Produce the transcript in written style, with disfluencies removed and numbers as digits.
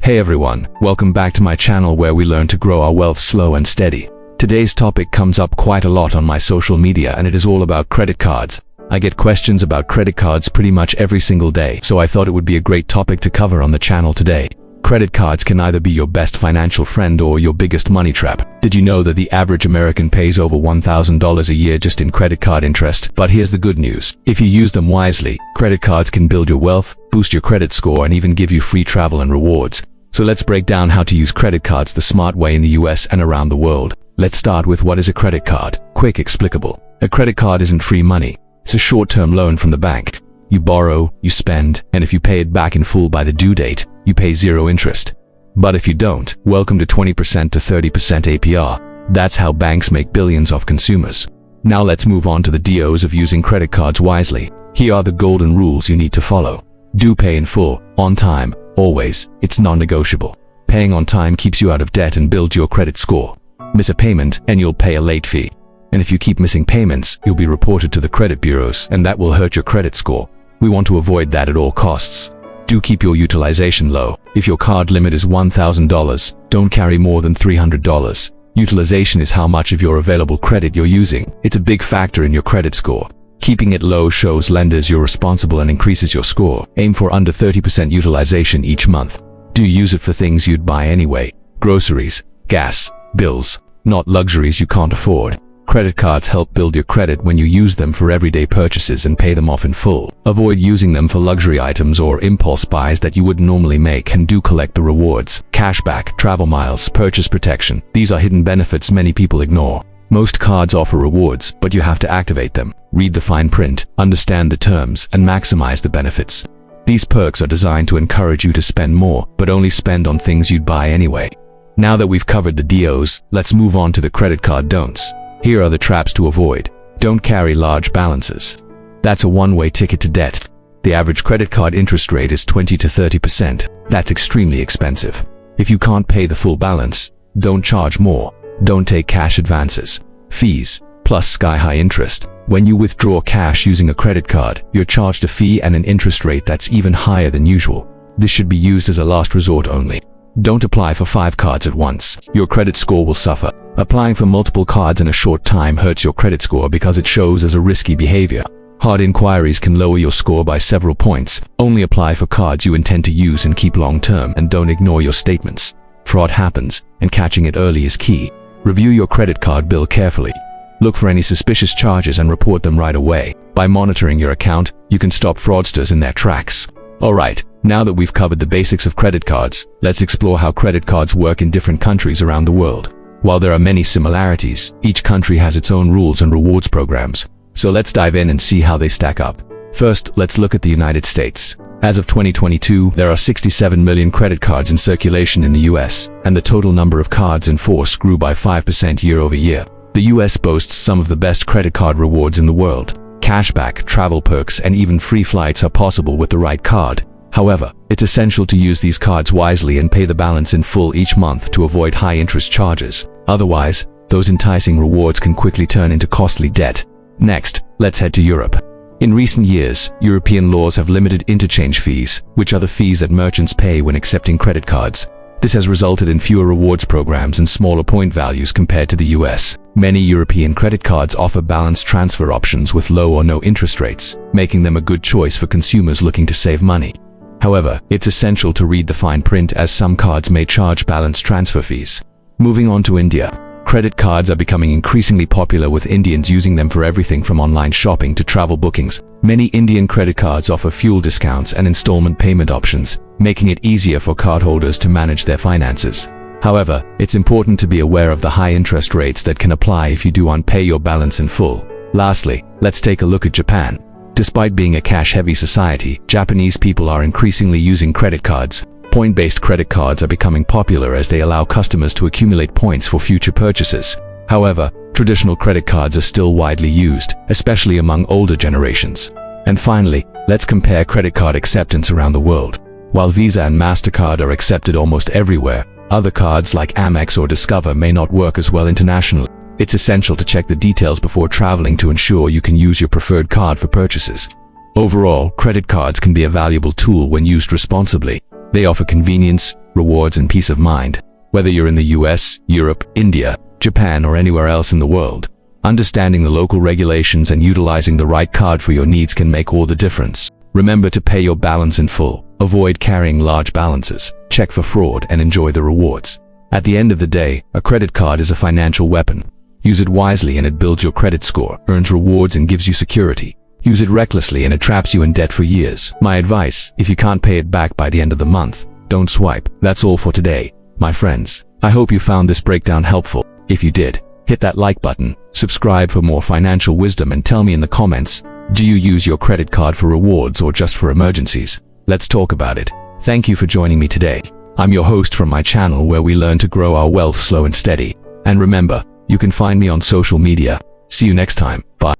Hey everyone, welcome back to my channel where we learn to grow our wealth slow and steady. Today's topic comes up quite a lot on my social media and it is all about credit cards. I get questions about credit cards pretty much every single day, so I thought it would be a great topic to cover on the channel today. Credit cards can either be your best financial friend or your biggest money trap. Did you know that the average American pays over $1,000 a year just in credit card interest? But here's the good news. If you use them wisely, credit cards can build your wealth, boost your credit score, and even give you free travel and rewards. So let's break down how to use credit cards the smart way in the US and around the world. Let's start with what is a credit card. Quick, explicable. A credit card isn't free money. It's a short-term loan from the bank. You borrow, you spend, and if you pay it back in full by the due date, you pay zero interest. But if you don't, welcome to 20% to 30% APR. That's how banks make billions off consumers. Now let's move on to the DOs of using credit cards wisely. Here are the golden rules you need to follow. Do pay in full, on time, always. It's non-negotiable. Paying on time keeps you out of debt and builds your credit score. Miss a payment and you'll pay a late fee. And if you keep missing payments, you'll be reported to the credit bureaus and that will hurt your credit score. We want to avoid that at all costs. Do keep your utilization low. If your card limit is $1,000, don't carry more than $300. Utilization is how much of your available credit you're using. It's a big factor in your credit score. Keeping it low shows lenders you're responsible and increases your score. Aim for under 30% utilization each month. Do use it for things you'd buy anyway. Groceries, gas, bills, not luxuries you can't afford. Credit cards help build your credit when you use them for everyday purchases and pay them off in full. Avoid using them for luxury items or impulse buys that you wouldn't normally make, and do collect the rewards. Cashback, travel miles, purchase protection. These are hidden benefits many people ignore. Most cards offer rewards, but you have to activate them. Read the fine print, understand the terms, and maximize the benefits. These perks are designed to encourage you to spend more, but only spend on things you'd buy anyway. Now that we've covered the DOs, let's move on to the credit card don'ts. Here are the traps to avoid. Don't carry large balances. That's a one-way ticket to debt. The average credit card interest rate is 20 to 30%. That's extremely expensive. If you can't pay the full balance, don't charge more. Don't take cash advances. Fees, plus sky-high interest. When you withdraw cash using a credit card, you're charged a fee and an interest rate that's even higher than usual. This should be used as a last resort only. Don't apply for 5 cards at once. Your credit score will suffer. Applying for multiple cards in a short time hurts your credit score because it shows as a risky behavior. Hard inquiries can lower your score by several points. Only apply for cards you intend to use and keep long-term, and don't ignore your statements. Fraud happens, and catching it early is key. Review your credit card bill carefully. Look for any suspicious charges and report them right away. By monitoring your account, you can stop fraudsters in their tracks. Alright, now that we've covered the basics of credit cards, let's explore how credit cards work in different countries around the world. While there are many similarities, each country has its own rules and rewards programs. So let's dive in and see how they stack up. First, let's look at the United States. As of 2022, there are 67 million credit cards in circulation in the US, and the total number of cards in force grew by 5% year over year. The US boasts some of the best credit card rewards in the world. Cashback, travel perks, and even free flights are possible with the right card. However, it's essential to use these cards wisely and pay the balance in full each month to avoid high interest charges. Otherwise, those enticing rewards can quickly turn into costly debt. Next, let's head to Europe. In recent years, European laws have limited interchange fees, which are the fees that merchants pay when accepting credit cards. This has resulted in fewer rewards programs and smaller point values compared to the US. Many European credit cards offer balance transfer options with low or no interest rates, making them a good choice for consumers looking to save money. However, it's essential to read the fine print, as some cards may charge balance transfer fees. Moving on to India. Credit cards are becoming increasingly popular, with Indians using them for everything from online shopping to travel bookings. Many Indian credit cards offer fuel discounts and installment payment options, making it easier for cardholders to manage their finances. However, it's important to be aware of the high interest rates that can apply if you do unpay your balance in full. Lastly, let's take a look at Japan. Despite being a cash-heavy society, Japanese people are increasingly using credit cards. Point-based credit cards are becoming popular as they allow customers to accumulate points for future purchases. However, traditional credit cards are still widely used, especially among older generations. And finally, let's compare credit card acceptance around the world. While Visa and MasterCard are accepted almost everywhere, other cards like Amex or Discover may not work as well internationally. It's essential to check the details before traveling to ensure you can use your preferred card for purchases. Overall, credit cards can be a valuable tool when used responsibly. They offer convenience, rewards, and peace of mind. Whether you're in the US, Europe, India, Japan, or anywhere else in the world, understanding the local regulations and utilizing the right card for your needs can make all the difference. Remember to pay your balance in full. Avoid carrying large balances. Check for fraud and enjoy the rewards. At the end of the day, a credit card is a financial weapon. Use it wisely and it builds your credit score, earns rewards, and gives you security. Use it recklessly and it traps you in debt for years. My advice: if you can't pay it back by the end of the month, don't swipe. That's all for today, my friends. I hope you found this breakdown helpful. If you did, hit that like button, subscribe for more financial wisdom, and tell me in the comments, do you use your credit card for rewards or just for emergencies? Let's talk about it. Thank you for joining me today. I'm your host from my channel where we learn to grow our wealth slow and steady. And remember, you can find me on social media. See you next time. Bye.